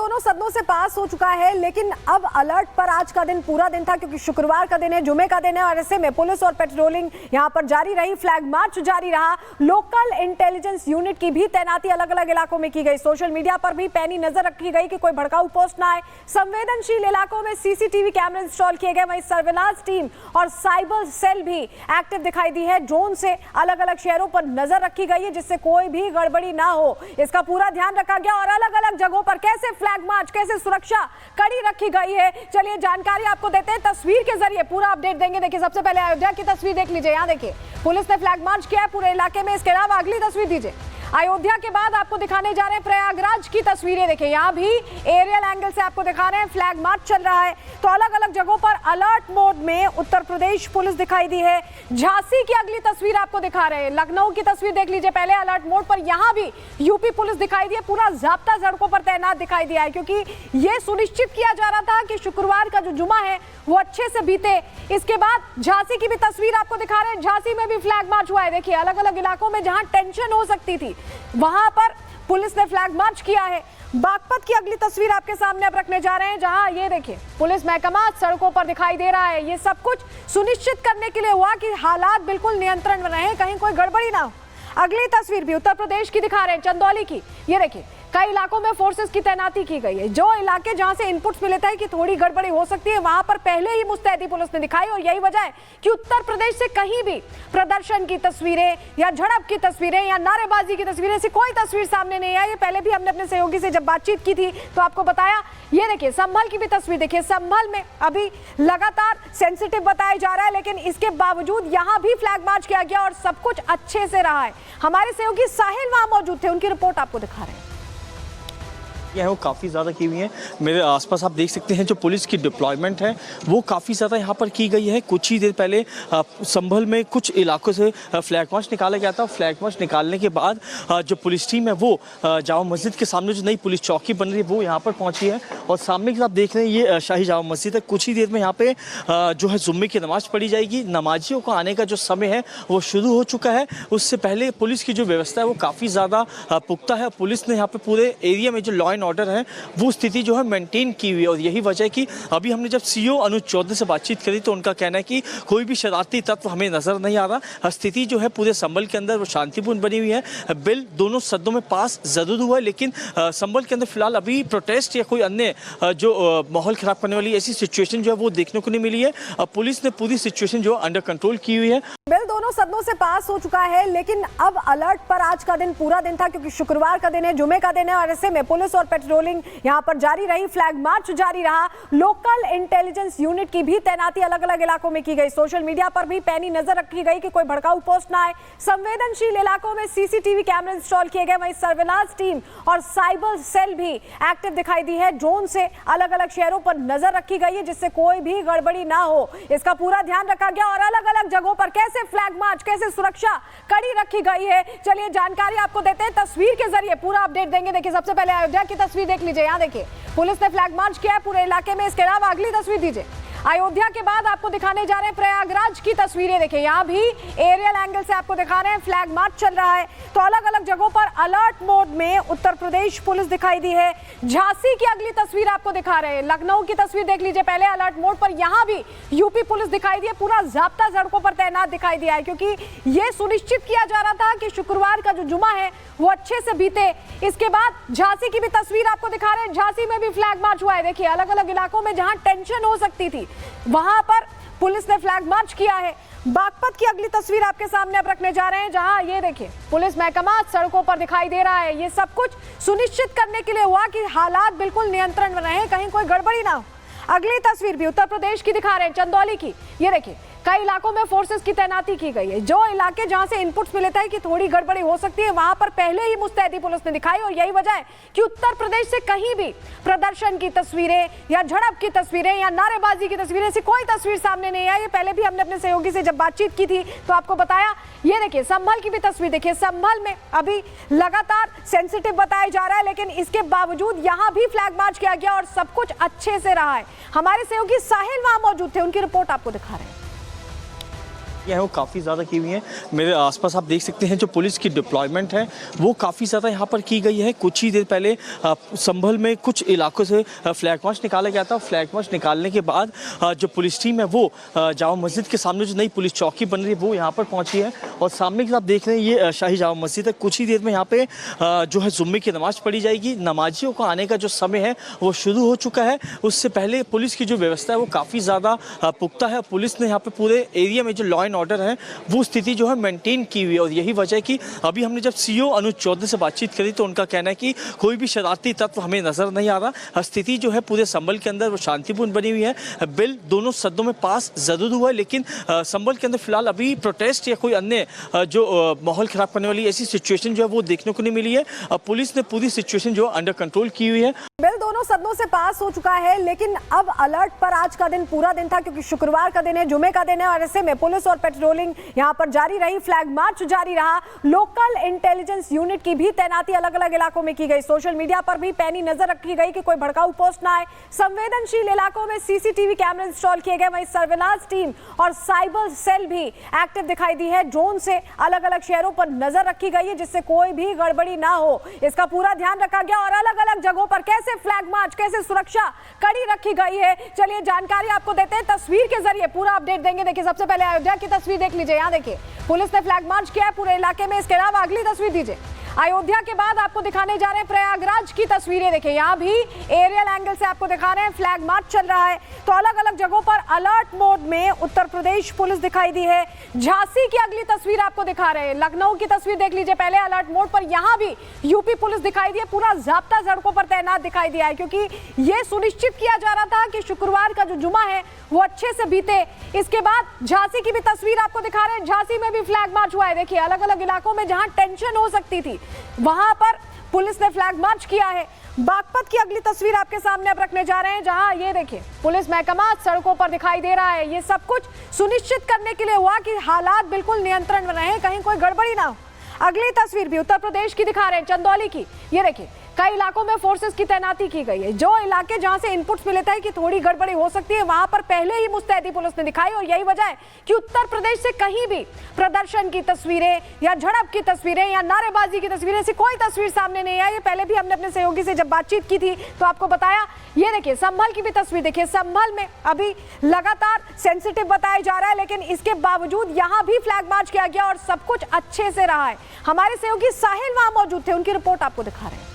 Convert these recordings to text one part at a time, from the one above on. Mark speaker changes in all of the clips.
Speaker 1: दोनों सदनों से पास हो चुका है, लेकिन अब अलर्ट पर आज का दिन पूरा दिन था क्योंकि शुक्रवार का दिन है, जुमे का दिन है और ऐसे में पुलिस और पेट्रोलिंग यहां पर जारी रही, फ्लैग मार्च जारी रहा। लोकल इंटेलिजेंस यूनिट की भी तैनाती अलग अलग इलाकों में की गई। सोशल मीडिया पर भी पैनी नजर रखी गई कि कोई भड़काऊ पोस्ट ना आए। संवेदनशील इलाकों में सीसीटीवी कैमरे इंस्टॉल किए गए। वहीं सर्विलांस टीम और साइबर सेल भी एक्टिव दिखाई दी है। ड्रोन से अलग अलग शहरों पर नजर रखी गई है जिससे कोई भी गड़बड़ी ना हो, इसका पूरा ध्यान रखा गया। और अलग अलग जगहों पर कैसे फ्लैग मार्च, कैसे सुरक्षा कड़ी रखी गई है, चलिए जानकारी आपको देते हैं। तस्वीर के जरिए पूरा अपडेट देंगे। देखिए, सबसे पहले अयोध्या की तस्वीर देख लीजिए। यहाँ देखिए, पुलिस ने फ्लैग मार्च किया है पूरे इलाके में। इसके अलावा अगली तस्वीर दीजिए। अयोध्या के बाद आपको दिखाने जा रहे हैं प्रयागराज की तस्वीरें। देखिए, यहाँ भी एरियल एंगल से आपको दिखा रहे हैं, फ्लैग मार्च चल रहा है। तो अलग अलग जगहों पर अलर्ट मोड में उत्तर प्रदेश पुलिस दिखाई दी है। झांसी की अगली तस्वीर आपको दिखा रहे हैं। लखनऊ की तस्वीर देख लीजिए पहले अलर्ट मोड पर। यहाँ भी यूपी पुलिस दिखाई दी है, पूरा जाब्ता सड़कों पर तैनात दिखाई दिया है क्योंकि ये सुनिश्चित किया जा रहा था कि शुक्रवार का जो जुमा है वो अच्छे से बीते। इसके बाद झांसी की भी तस्वीर आपको दिखा रहे हैं। झांसी में भी फ्लैग मार्च हुआ है। देखिए, अलग अलग इलाकों में जहां टेंशन हो सकती थी वहां पर पुलिस ने फ्लैग मार्च किया है। बागपत की अगली तस्वीर आपके सामने अब रखने जा रहे हैं, जहां ये देखिए पुलिस महकमा सड़कों पर दिखाई दे रहा है। ये सब कुछ सुनिश्चित करने के लिए हुआ कि हालात बिल्कुल नियंत्रण में रहे, कहीं कोई गड़बड़ी ना हो। अगली तस्वीर भी उत्तर प्रदेश की दिखा रहे हैं, चंदौली की। ये देखिए, कई इलाकों में फोर्सेस की तैनाती की गई है। जो इलाके जहां से इनपुट्स मिले थे कि थोड़ी गड़बड़ी हो सकती है, वहां पर पहले ही मुस्तैदी पुलिस ने दिखाई। और यही वजह है कि उत्तर प्रदेश से कहीं भी प्रदर्शन की तस्वीरें या झड़प की तस्वीरें या नारेबाजी की तस्वीरें, ऐसी कोई तस्वीर सामने नहीं आई। ये पहले भी हमने अपने सहयोगी से जब बातचीत की थी तो आपको बताया। ये देखिए, संभल की भी तस्वीर देखिए। संभल में अभी लगातार सेंसिटिव बताया जा रहा है, लेकिन इसके बावजूद यहां भी फ्लैग मार्च किया गया और सब कुछ अच्छे से रहा है। हमारे सहयोगी साहिल वहां मौजूद थे, उनकी रिपोर्ट आपको दिखा रहे हैं।
Speaker 2: है वो काफ़ी ज़्यादा की हुई है। मेरे आसपास आप देख सकते हैं जो पुलिस की डिप्लॉयमेंट है वो काफ़ी ज़्यादा यहाँ पर की गई है। कुछ ही देर पहले संभल में कुछ इलाकों से फ्लैग मार्च निकाला गया था। फ्लैग मार्च निकालने के बाद जो पुलिस टीम है वो जामा मस्जिद के सामने जो नई पुलिस चौकी बन रही है वो यहाँ पर पहुँची है। और सामने की आप देख रहे हैं ये शाही जामा मस्जिद है। कुछ ही देर में यहाँ पे जो है जुम्मे की नमाज़ पढ़ी जाएगी। नमाजियों को आने का जो समय है वो शुरू हो चुका है। उससे पहले पुलिस की जो व्यवस्था है वो काफ़ी ज़्यादा पुख्ता है। पुलिस ने यहाँ पर पूरे एरिया में जो लॉ एंड ऑर्डर है वो स्थिति जो है मेंटेन की हुई है। और यही वजह है कि अभी हमने जब सीओ अनुज चौधरी से बातचीत करी तो उनका कहना है कि कोई भी शरारती तत्व हमें नजर नहीं आ रहा। स्थिति जो है पूरे संभल के अंदर वो शांतिपूर्ण बनी हुई है। बिल दोनों सदनों में पास जरूर हुआ है, लेकिन संभल के अंदर फिलहाल अभी प्रोटेस्ट या कोई अन्य जो माहौल खराब करने वाली ऐसी सिचुएशन जो है वो देखने को नहीं मिली है। पुलिस ने पूरी सिचुएशन जो अंडर कंट्रोल की हुई है।
Speaker 1: बिल दोनों सदनों से पास हो चुका है, लेकिन अब अलर्ट पर आज का दिन पूरा दिन था क्योंकि शुक्रवार का दिन है, जुमे का दिन है और ऐसे में पुलिस और पेट्रोलिंग यहां पर जारी रही, फ्लैग मार्च जारी रहा। लोकल इंटेलिजेंस यूनिट की भी तैनाती अलग अलग इलाकों में की गई। सोशल मीडिया पर भी पैनी नजर रखी गई कि कोई भड़काऊ पोस्ट ना आए। संवेदनशील इलाकों में सीसीटीवी कैमरे इंस्टॉल किए गए। वहीं सर्विलांस टीम और साइबर सेल भी एक्टिव दिखाई दी है। ड्रोन से अलग अलग शहरों पर नजर रखी गई है जिससे कोई भी गड़बड़ी ना हो, इसका पूरा ध्यान रखा गया। और अलग अलग जगहों पर कैसे फ्लैग मार्च, कैसे सुरक्षा कड़ी रखी गई है, चलिए जानकारी आपको देते हैं। तस्वीर के जरिए पूरा अपडेट देंगे। देखिए, सबसे पहले अयोध्या की तस्वीर देख लीजिए। यहाँ देखिए, पुलिस ने फ्लैग मार्च किया है पूरे इलाके में। इसके अलावा अगली तस्वीर दीजिए। अयोध्या के बाद आपको दिखाने जा रहे हैं प्रयागराज की तस्वीरें। देखिए, यहाँ भी एरियल एंगल से आपको दिखा रहे हैं, फ्लैग मार्च चल रहा है। तो अलग अलग जगहों पर अलर्ट मोड में उत्तर प्रदेश पुलिस दिखाई दी है। झांसी की अगली तस्वीर आपको दिखा रहे हैं। लखनऊ की तस्वीर देख लीजिए पहले अलर्ट मोड पर। यहाँ भी यूपी पुलिस दिखाई दी है, पूरा जाब्ता सड़कों पर तैनात दिखाई दिया है क्योंकि ये सुनिश्चित किया जा रहा था कि शुक्रवार का जो जुमा है वो अच्छे से बीते। इसके बाद झांसी की भी तस्वीर आपको दिखा रहे हैं। झांसी में भी फ्लैग मार्च हुआ है। देखिए, अलग अलग इलाकों में जहां टेंशन हो सकती थी वहां पर पुलिस ने फ्लैग मार्च किया है। बागपत की अगली तस्वीर आपके सामने अब रखने जा रहे हैं, जहां ये देखिए पुलिस महकमा सड़कों पर दिखाई दे रहा है। ये सब कुछ सुनिश्चित करने के लिए हुआ कि हालात बिल्कुल नियंत्रण में रहे, कहीं कोई गड़बड़ी ना हो। अगली तस्वीर भी उत्तर प्रदेश की दिखा रहे हैं, चंदौली की। ये देखिए, कई इलाकों में फोर्सेस की तैनाती की गई है। जो इलाके जहां से इनपुट्स मिले थे कि थोड़ी गड़बड़ी हो सकती है, वहां पर पहले ही मुस्तैदी पुलिस ने दिखाई। और यही वजह है कि उत्तर प्रदेश से कहीं भी प्रदर्शन की तस्वीरें या झड़प की तस्वीरें या नारेबाजी की तस्वीरें, ऐसी कोई तस्वीर सामने नहीं आई। ये पहले भी हमने अपने सहयोगी से जब बातचीत की थी तो आपको बताया। ये देखिए, संभल की भी तस्वीर देखिए। संभल में अभी लगातार सेंसिटिव बताया जा रहा है, लेकिन इसके बावजूद यहां भी फ्लैग मार्च किया गया और सब कुछ अच्छे से रहा है। हमारे सहयोगी साहिल वहां मौजूद थे, उनकी रिपोर्ट आपको दिखा रहे हैं।
Speaker 2: है वो काफ़ी ज़्यादा की हुई हैं। मेरे आसपास आप देख सकते हैं जो पुलिस की डिप्लॉयमेंट है वो काफ़ी ज़्यादा यहाँ पर की गई है। कुछ ही देर पहले संभल में कुछ इलाकों से फ्लैग मार्च निकाला गया था। फ्लैग मार्च निकालने के बाद जो पुलिस टीम है वो जामा मस्जिद के सामने जो नई पुलिस चौकी बन रही है वो यहाँ पर पहुँची है। और सामने की आप देख रहे हैं ये शाही जामा मस्जिद है। कुछ ही देर में यहाँ पे जो है जुम्मे की नमाज़ पढ़ी जाएगी। नमाजियों को आने का जो समय है वो शुरू हो चुका है। उससे पहले पुलिस की जो व्यवस्था है वो काफ़ी ज़्यादा पुख्ता है। पुलिस ने यहाँ पे पूरे एरिया में जो लॉ एंड ऑर्डर है वो स्थिति जो है मेंटेन की हुई है। और यही वजह है कि अभी हमने जब सीओ अनुज चौधरी से बातचीत करी तो उनका कहना है कि कोई भी शरारती तत्व हमें नजर नहीं आ रहा। स्थिति जो है पूरे संभल के अंदर वो शांतिपूर्ण बनी हुई है। बिल दोनों सदनों में पास जरूर हुआ है लेकिन संभल के अंदर फिलहाल अभी प्रोटेस्ट या कोई अन्य जो माहौल खराब करने वाली ऐसी सिचुएशन जो है वो देखने को नहीं मिली है। पुलिस ने पूरी सिचुएशन जो अंडर कंट्रोल की हुई है।
Speaker 1: बिल दोनों सदनों से पास हो चुका है लेकिन अब अलर्ट पर आज का दिन पूरा दिन था क्योंकि शुक्रवार का दिन है, जुमे का दिन है और ऐसे में पुलिस और पेट्रोलिंग यहां पर जारी रही, फ्लैग मार्च जारी रहा। लोकल इंटेलिजेंस यूनिट की भी तैनाती अलग अलग इलाकों में की गई। सोशल मीडिया पर भी पैनी नजर रखी गई कि कोई भड़काऊ पोस्ट ना आए। संवेदनशील इलाकों में सीसीटीवी कैमरे इंस्टॉल किए गए। वहीं सर्विलांस टीम और साइबर सेल भी एक्टिव दिखाई दी है। ड्रोन से अलग अलग शहरों पर नजर रखी गई है जिससे कोई भी गड़बड़ी ना हो इसका पूरा ध्यान रखा गया। और अलग अलग जगहों पर कैसे फ्लैग मार्च, कैसे सुरक्षा कड़ी रखी गई है, चलिए जानकारी आपको देते हैं। तस्वीर के जरिए पूरा अपडेट देंगे। देखिए सबसे पहले अयोध्या की तस्वीर देख लीजिए। यहाँ देखिए पुलिस ने फ्लैग मार्च किया है पूरे इलाके में। इसके अलावा अगली तस्वीर दीजिए। अयोध्या के बाद आपको दिखाने जा रहे हैं प्रयागराज की तस्वीरें। देखिए यहाँ भी एरियल एंगल से आपको दिखा रहे हैं, फ्लैग मार्च चल रहा है। तो अलग अलग जगहों पर अलर्ट मोड में उत्तर प्रदेश पुलिस दिखाई दी है। झांसी की अगली तस्वीर आपको दिखा रहे हैं। लखनऊ की तस्वीर देख लीजिए पहले अलर्ट मोड पर। यहाँ भी यूपी पुलिस दिखाई दी है, पूरा जाब्ता सड़कों पर तैनात दिखाई दिया है क्योंकि ये सुनिश्चित किया जा रहा था कि शुक्रवार का जो जुमा है वो अच्छे से बीते। इसके बाद झांसी की भी तस्वीर आपको दिखा रहे हैं। झांसी में भी फ्लैग मार्च हुआ है। देखिए अलग अलग इलाकों में जहां टेंशन हो सकती थी वहां पर पुलिस ने फ्लैग मार्च किया है। बागपत की अगली तस्वीर आपके सामने अब रखने जा रहे हैं जहां ये देखिए पुलिस महकमा सड़कों पर दिखाई दे रहा है। ये सब कुछ सुनिश्चित करने के लिए हुआ कि हालात बिल्कुल नियंत्रण में रहे, कहीं कोई गड़बड़ी ना हो। अगली तस्वीर भी उत्तर प्रदेश की दिखा रहे हैं, चंदौली की। ये देखिए कई इलाकों में फोर्सेस की तैनाती की गई है। जो इलाके जहां से इनपुट्स मिले थे कि थोड़ी गड़बड़ी हो सकती है वहां पर पहले ही मुस्तैदी पुलिस ने दिखाई। और यही वजह है कि उत्तर प्रदेश से कहीं भी प्रदर्शन की तस्वीरें या झड़प की तस्वीरें या नारेबाजी की तस्वीरें, ऐसी कोई तस्वीर सामने नहीं आई। ये पहले भी हमने अपने सहयोगी से जब बातचीत की थी तो आपको बताया। ये देखिए संभल की भी तस्वीर देखिए। संभल में अभी लगातार सेंसिटिव बताया जा रहा है लेकिन इसके बावजूद यहां भी फ्लैग मार्च किया गया और सब कुछ अच्छे से रहा है। हमारे सहयोगी साहिल वहां मौजूद थे, उनकी रिपोर्ट आपको दिखा रहे हैं।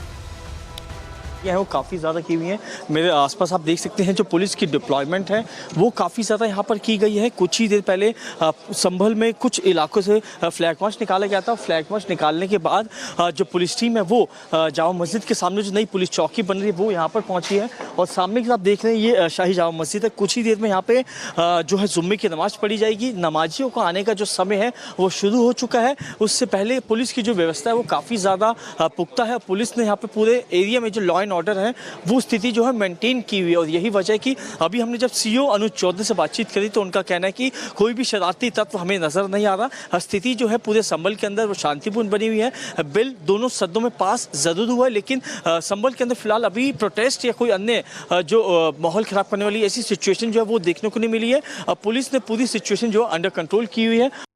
Speaker 2: है वो काफ़ी ज़्यादा की हुई हैं। मेरे आसपास आप देख सकते हैं जो पुलिस की डिप्लॉयमेंट है वो काफ़ी ज़्यादा यहाँ पर की गई है। कुछ ही देर पहले संभल में कुछ इलाकों से फ्लैग मार्च निकाला गया था। फ्लैग मार्च निकालने के बाद जो पुलिस टीम है वो जामा मस्जिद के सामने जो नई पुलिस चौकी बन रही है वो यहाँ पर पहुँची है। और सामने की आप देख रहे हैं ये शाही जामा मस्जिद है। कुछ ही देर में यहाँ पे जो है जुम्मे की नमाज़ पढ़ी जाएगी। नमाजियों को आने का जो समय है वो शुरू हो चुका है। उससे पहले पुलिस की जो व्यवस्था है वो काफ़ी ज़्यादा पुख्ता है। पुलिस ने यहाँ पे पूरे एरिया में जो लॉ एंड ऑर्डर है वो स्थिति जो है मेंटेन की हुई है। और यही वजह है कि अभी हमने जब सीओ अनुज चौधरी से बातचीत करी तो उनका कहना है कि कोई भी शरारती तत्व हमें नजर नहीं आ रहा। स्थिति जो है पूरे संभल के अंदर वो शांतिपूर्ण बनी हुई है। बिल दोनों सदनों में पास जरूर हुआ है लेकिन संभल के अंदर फिलहाल अभी प्रोटेस्ट या कोई अन्य जो माहौल खराब करने वाली ऐसी सिचुएशन जो है वो देखने को नहीं मिली है। पुलिस ने पूरी सिचुएशन जो अंडर कंट्रोल की हुई है।